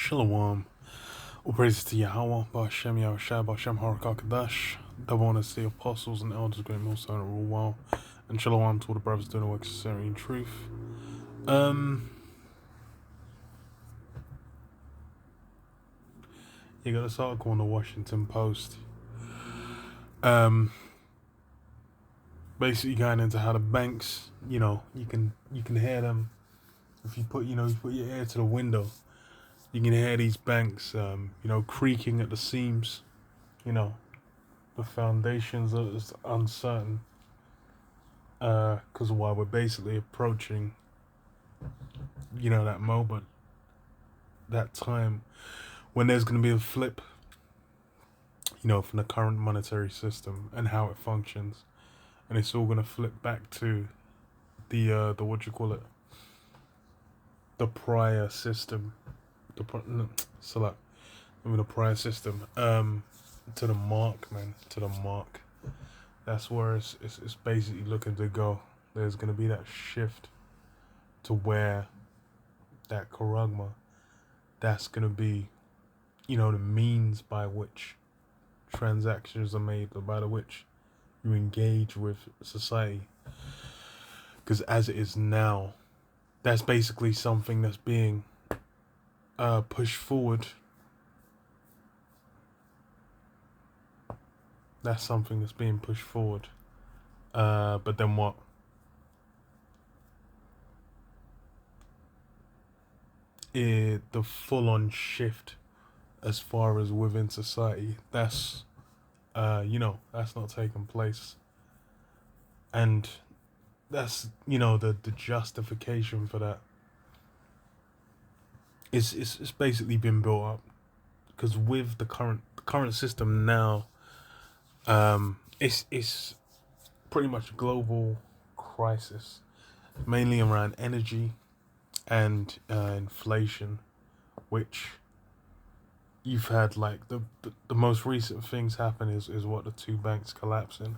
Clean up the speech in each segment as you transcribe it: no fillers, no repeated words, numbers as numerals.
Shalom. All praises to Yahweh, Ba'Shem Yahushua, Ba'Shem Harakakadash. Double honors to the apostles and elders, great millstone that rule well. And shalom to all the brothers doing the work of sincerity and truth. You got this article on the Washington Post. Basically going into how the banks, you can hear them if you put your ear to the window. You can hear these banks, creaking at the seams. The foundations are uncertain. Because while we're basically approaching, that moment, that time when there's going to be a flip, from the current monetary system and how it functions, and it's all going to flip back to the the prior system, the prior system, to the mark, man, to the mark. That's where it's basically looking to go. There's going to be that shift to where that charagma, that's going to be, the means by which transactions are made, or by which you engage with society. Because as it is now, that's basically something that's being pushed forward. That's something that's being pushed forward. But then what? The full-on shift as far as within society, that's that's not taking place. And that's, the justification for that it's basically been built up. Because with the current system now, it's pretty much a global crisis, mainly around energy and inflation, which you've had, like, the most recent things happen is what, the two banks collapsing,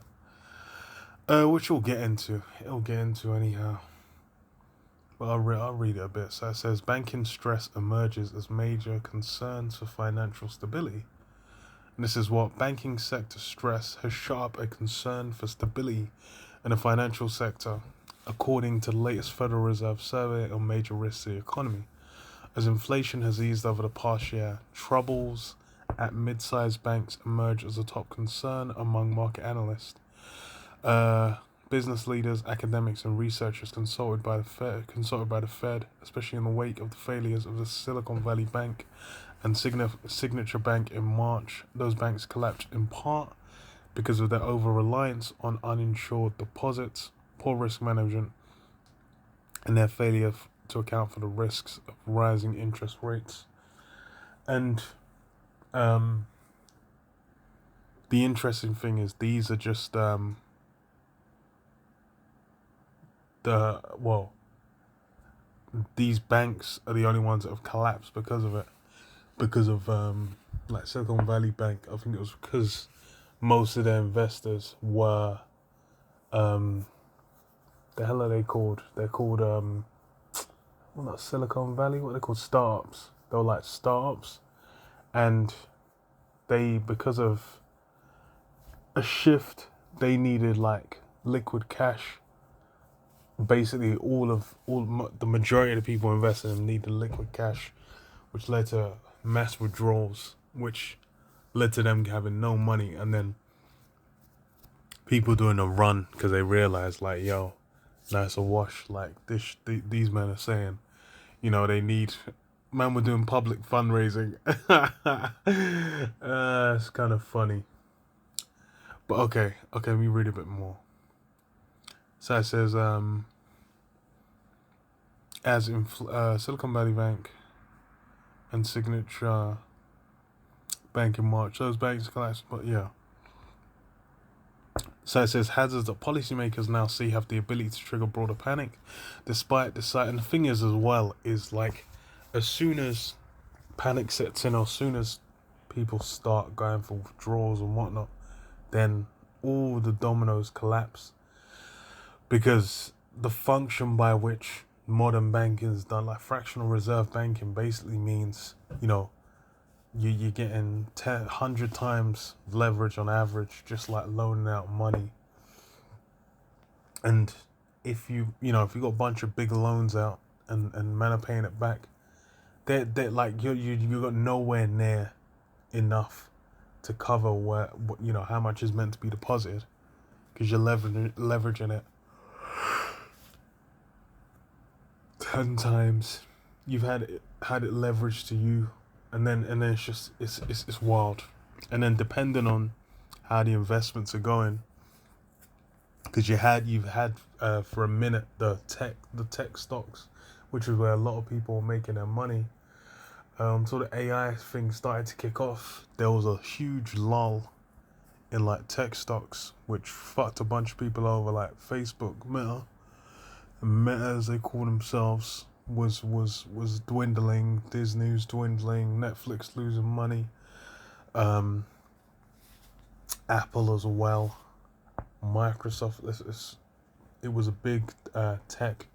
which we'll get into. It'll get into anyhow. But I'll read it a bit. So it says, banking stress emerges as major concerns for financial stability. And this is what banking sector stress has shot up a concern for stability in the financial sector, according to the latest Federal Reserve survey on major risks to the economy. As inflation has eased over the past year, troubles at mid-sized banks emerge as a top concern among market analysts. Business leaders, academics, and researchers consulted by the Fed, especially in the wake of the failures of the Silicon Valley Bank and Signature Bank in March. Those banks collapsed in part because of their over-reliance on uninsured deposits, poor risk management, and their failure to account for the risks of rising interest rates. And the interesting thing is, these are just these banks are the only ones that have collapsed because of it. Because of like Silicon Valley Bank, I think it was because most of their investors were the hell are they called? They're called well, not Silicon Valley, what are they called? Startups. They were like startups, and because of a shift, they needed like liquid cash. Basically, the majority of the people investing in them needed liquid cash, which led to mass withdrawals, which led to them having no money, and then people doing a run because they realized, like, yo, now it's a wash. Like, these men are saying, they need. Man, we're doing public fundraising. It's kind of funny. But okay, let me read a bit more. So it says, as in Silicon Valley Bank and Signature Bank in March, those banks collapsed, but yeah. So it says, hazards that policymakers now see have the ability to trigger broader panic, despite the sight. And the thing is, as well, is like, as soon as panic sets in, or as soon as people start going for withdrawals and whatnot, then all the dominoes collapse. Because the function by which modern banking is done. Like fractional reserve banking basically means, you're getting 100 times leverage on average, just like loaning out money. And if if you got a bunch of big loans out and men are paying it back, they're like you got nowhere near enough to cover how much is meant to be deposited, because you're leveraging it 10 times. You've had it leveraged to you, and then it's just it's wild. And then depending on how the investments are going, because you've had for a minute the tech stocks, which is where a lot of people are making their money. So the AI thing started to kick off, there was a huge lull in like tech stocks, which fucked a bunch of people over. Like Facebook, Meta as they call themselves, was dwindling. Disney's dwindling. Netflix losing money. Apple as well. Microsoft. It was a big tech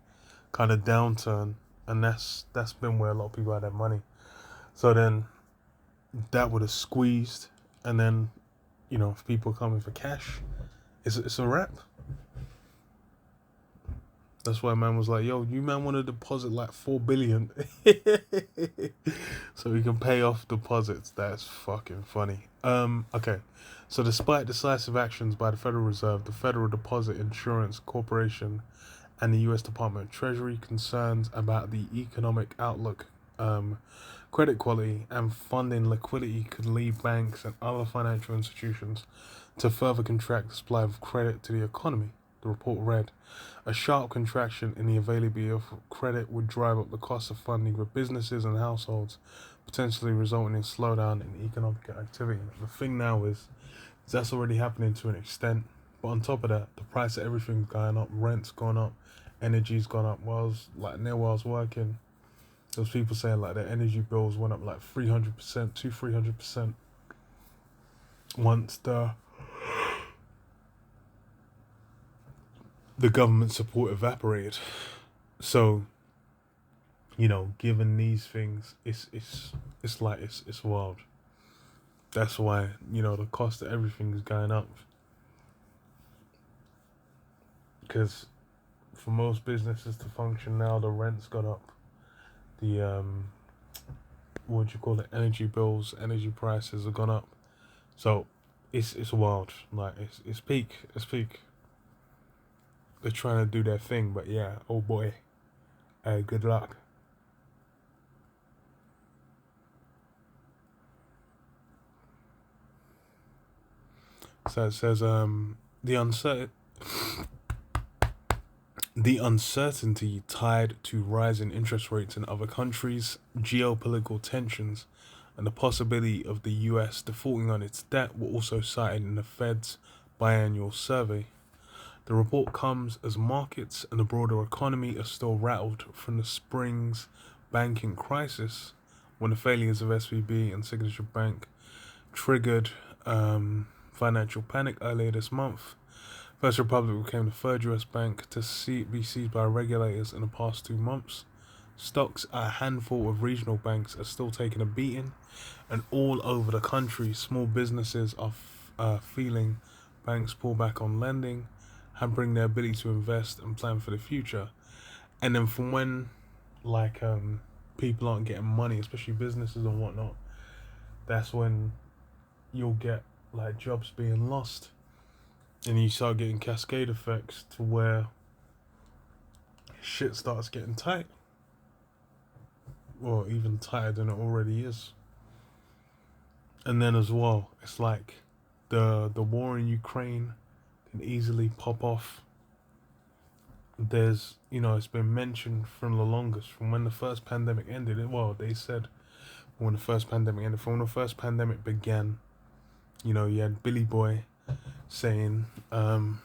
kind of downturn, and that's been where a lot of people had their money. So then that would have squeezed, and then if people are coming for cash, it's a wrap. That's why man was like, yo, you man want to deposit like 4 billion so we can pay off deposits. That's fucking funny. Okay. So despite decisive actions by the Federal Reserve, the Federal Deposit Insurance Corporation, and the US Department of Treasury, concerns about the economic outlook, credit quality, and funding liquidity could lead banks and other financial institutions to further contract the supply of credit to the economy. The report read, a sharp contraction in the availability of credit would drive up the cost of funding for businesses and households, potentially resulting in slowdown in economic activity. The thing now is that's already happening to an extent, but on top of that, the price of everything's going up, rent's gone up, energy's gone up. While I was working, there was people saying like their energy bills went up like 300%, 300% once the government support evaporated. So, given these things, it's wild. That's why, the cost of everything is going up. Because for most businesses to function now, the rent's gone up. The energy bills, energy prices have gone up. So it's wild. Like it's peak. They're trying to do their thing, but yeah, oh boy, good luck. So it says the uncertainty tied to rising interest rates in other countries, geopolitical tensions, and the possibility of the US defaulting on its debt were also cited in the Fed's biannual survey. The report comes as markets and the broader economy are still rattled from the spring's banking crisis, when the failures of SVB and Signature Bank triggered financial panic earlier this month. First Republic became the third US bank to be seized by regulators in the past 2 months. Stocks at a handful of regional banks are still taking a beating, and all over the country, small businesses are feeling banks pull back on lending, hampering their ability to invest and plan for the future. And then from when, people aren't getting money, especially businesses and whatnot, that's when you'll get jobs being lost, and you start getting cascade effects to where shit starts getting tight, or even tighter than it already is. And then as well, it's like the war in Ukraine can easily pop off. There's it's been mentioned from the longest, from when the first pandemic ended. They said when the first pandemic ended, from when the first pandemic began, you had Billy Boy saying, that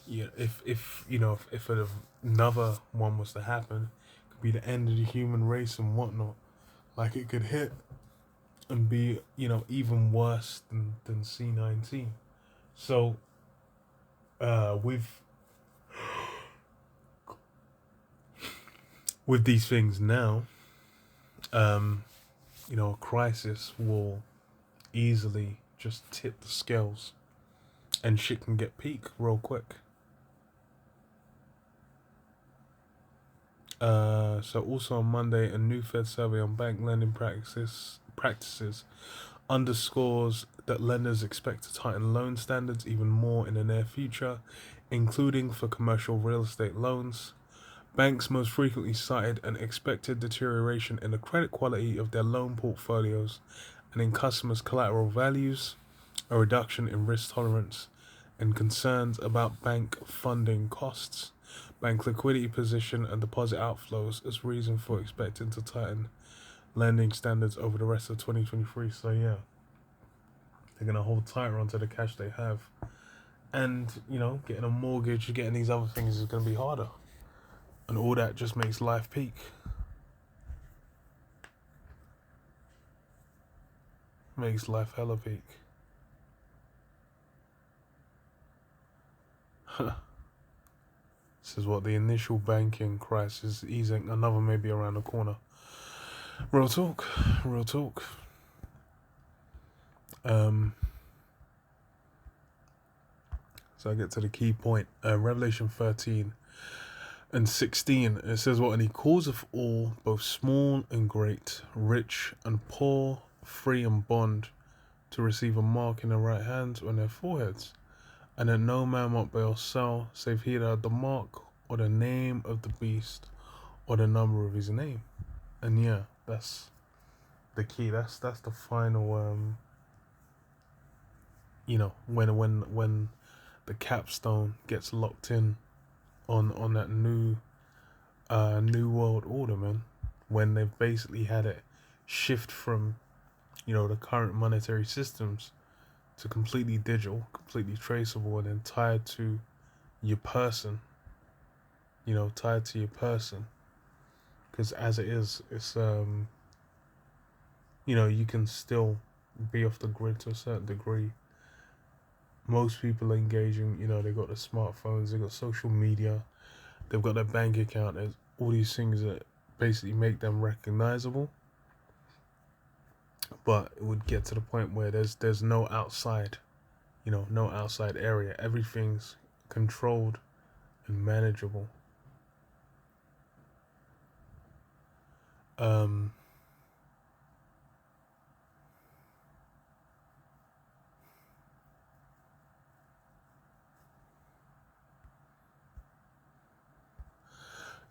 if another one was to happen, it could be the end of the human race and whatnot. Like it could hit and be, even worse than C-19. So, with with these things now, um, a crisis will easily just tip the scales and shit can get peak real quick. So also on Monday, a new Fed survey on bank lending practices underscores that lenders expect to tighten loan standards even more in the near future, including for commercial real estate loans. Banks most frequently cited an expected deterioration in the credit quality of their loan portfolios and in customers' collateral values, a reduction in risk tolerance, and concerns about bank funding costs, bank liquidity position, and deposit outflows as reason for expecting to tighten lending standards over the rest of 2023. So yeah, they're gonna hold tighter onto the cash they have, and getting a mortgage, getting these other things is gonna be harder, and all that just makes life peak. Makes life hella peak. This is what the initial banking crisis easing, another maybe around the corner. Real talk, real talk. So I get to the key point. Revelation 13 and 16. It says, "What? And he calleth all, both small and great, rich and poor, free and bond, to receive a mark in their right hands or in their foreheads, and that no man might buy or sell, save he that had the mark or the name of the beast or the number of his name." And yeah, that's the key. That's the final. When the capstone gets locked in on that new world order, man. When they've basically had it shift from the current monetary systems to completely digital, completely traceable, and then tied to your person. Tied to your person. Because as it is, it's you can still be off the grid to a certain degree. Most people are engaging, they've got the smartphones, they've got social media, they've got their bank account. There's all these things that basically make them recognizable. But it would get to the point where there's no outside, no outside area. Everything's controlled and manageable.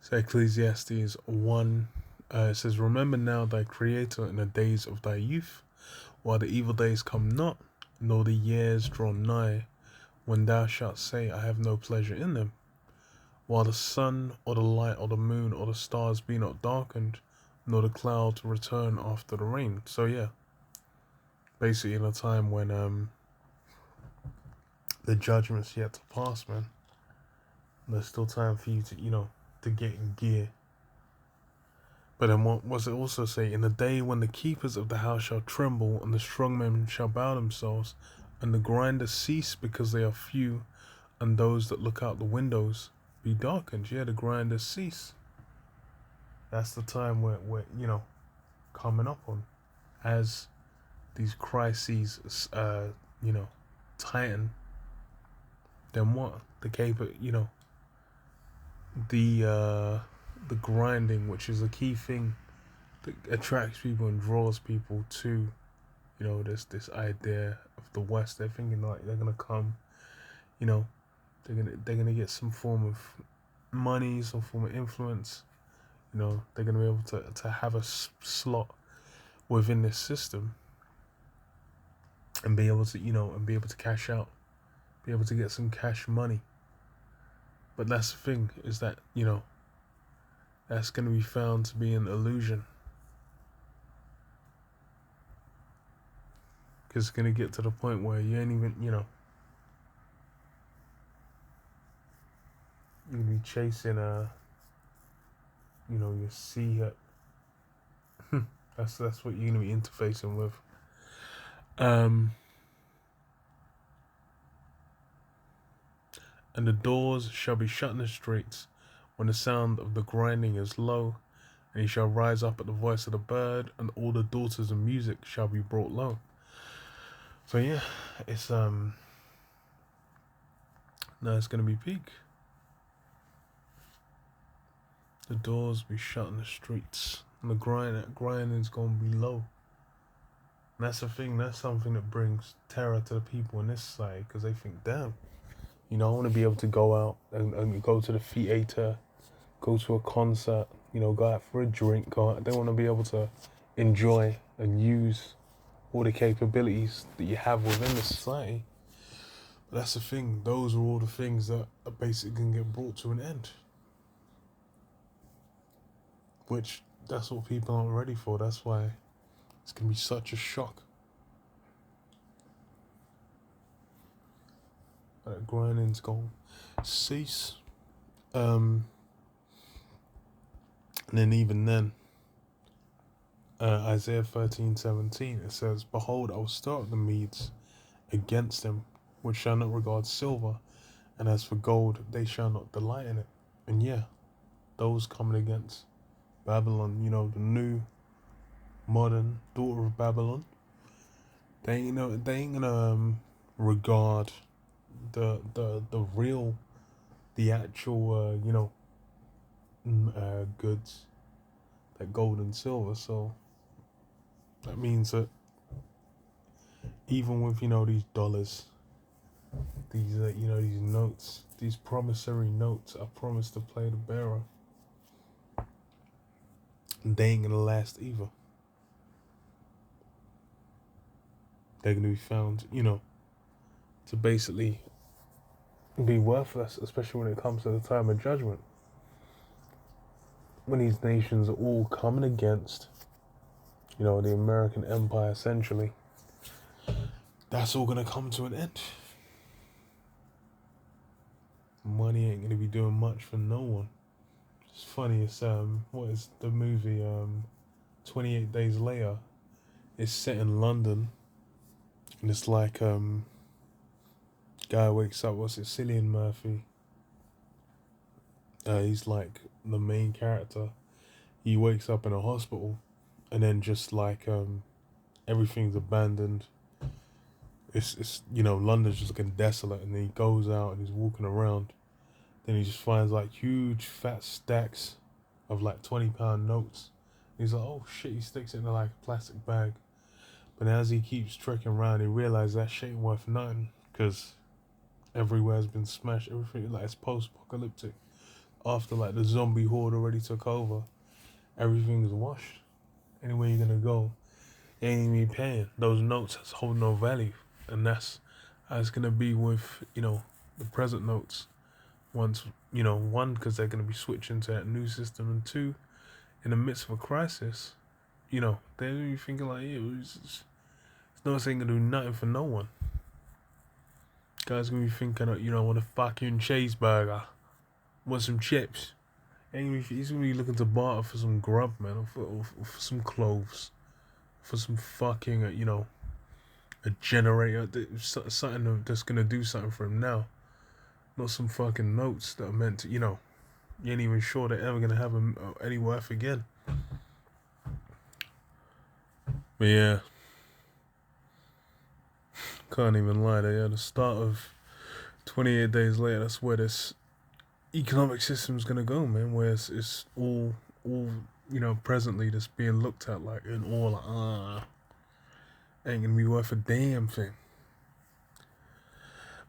So Ecclesiastes 1, it says, "Remember now thy Creator in the days of thy youth, while the evil days come not, nor the years draw nigh, when thou shalt say, I have no pleasure in them, while the sun or the light or the moon or the stars be not darkened, nor the clouds return after the rain." So yeah, basically in a time when the judgment's yet to pass, man. There's still time for you to get in gear. But then what was it also say? "In the day when the keepers of the house shall tremble, and the strong men shall bow themselves, and the grinders cease because they are few, and those that look out the windows be darkened." Yeah, the grinders cease. That's the time where coming up on, as these crises tighten. Then what? The grinding, which is a key thing that attracts people and draws people to this idea of the West. They're thinking like they're gonna come, they're gonna get some form of money, some form of influence. They're gonna be able to have a slot within this system and be able to cash out, be able to get some cash money. But that's the thing, is that that's going to be found to be an illusion. Because it's going to get to the point where you ain't even, you're going to be chasing your sea. That's what you're going to be interfacing with. And the doors shall be shut in the streets, when the sound of the grinding is low, and he shall rise up at the voice of the bird, and all the daughters of music shall be brought low. So yeah, it's no, it's gonna be peak. The doors be shut in the streets, and the grinding's gonna be low. And that's the thing. That's something that brings terror to the people in this society, because they think, damn, you know, I want to be able to go out and go to the theater, go to a concert, you know, go out for a drink. Go out. They want to be able to enjoy and use all the capabilities that you have within the society. But that's the thing. Those are all the things that are basically going to get brought to an end. Which, that's what people aren't ready for. That's why it's going to be such a shock. That grinding's going to cease. And then even then, Isaiah 13:17, it says, "Behold, I will stir up the Medes against him, which shall not regard silver, and as for gold, they shall not delight in it." And yeah, those coming against Babylon, you know, the new, modern daughter of Babylon, they ain't gonna regard the real, the actual, goods, like gold and silver. So that means that even with, these dollars, these, these notes, these promissory notes are promised to play the bearer, they ain't gonna last either. They're gonna be found, to basically be worthless, especially when it comes to the time of judgment. When these nations are all coming against, the American empire, essentially, that's all gonna come to an end. Money ain't gonna be doing much for no one. It's funny, it's what is the movie 28 Days Later? It's set in London, and it's like guy wakes up, what's it, Cillian Murphy? He's like the main character. He wakes up in a hospital, and then just like everything's abandoned. It's London's just looking desolate, and then he goes out and he's walking around. Then he just finds like huge fat stacks of like £20 notes. He's like, oh shit, he sticks it in like a plastic bag. But as he keeps trekking around, he realizes that shit ain't worth nothing, because everywhere's been smashed. Everything, like, it's post-apocalyptic. After like the zombie horde already took over, everything's washed. Anywhere you're gonna go, you ain't even paying. Those notes hold no value. And that's how it's gonna be with, the present notes. Once, one, because they're gonna be switching to that new system, and two, in the midst of a crisis, they're gonna be thinking like, yeah, it's notes ain't gonna do nothing for no one. Guys gonna be thinking, I want a fucking cheeseburger, want some chips. He's gonna be looking to barter for some grub, man, or for some clothes, for some fucking, a generator, something that's gonna do something for him now. Not some fucking notes that are meant to, you ain't even sure they're ever gonna have any worth again. But yeah, can't even lie. The start of 28 Days Later, that's where this economic system's gonna go, man. Where it's all presently just being looked at like in all ain't gonna be worth a damn thing.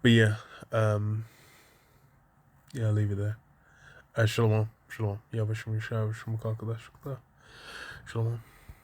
But yeah, I'll leave it there. Shalom. Yahweh Shem Yeshua, Shem Shalom.